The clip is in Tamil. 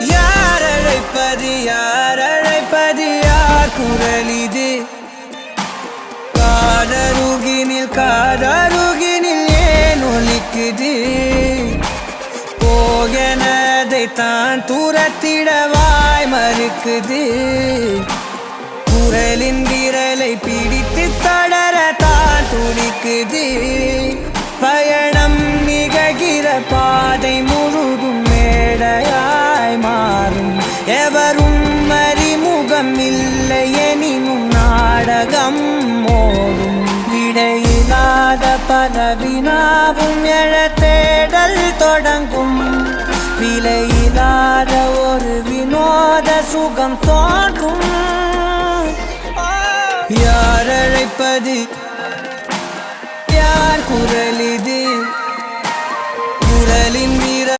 யார் அழைப்பது யார் அழைப்பது யார் குரல் இது காதருகினில் ஏன் ஒலிக்குது போகனதை தான் தூரத்திடவாய் மறுக்குது குரலின் விரலை பிடித்து தொடர தான் துடிக்குது பயணம் நிகழ்கிற பாதை முழுதும் மேடையாய் மாறும் எவரும் அறிமுகம் இல்லை எனினும் நாடகம் ஓடும் விடையில்லாத பல வினாவும் எழ தேடல் தொடங்கும் விலையில்லாத ஒரு வினோத சுகம் தோன்றும் யார் அழைப்பது யார் குரல் இது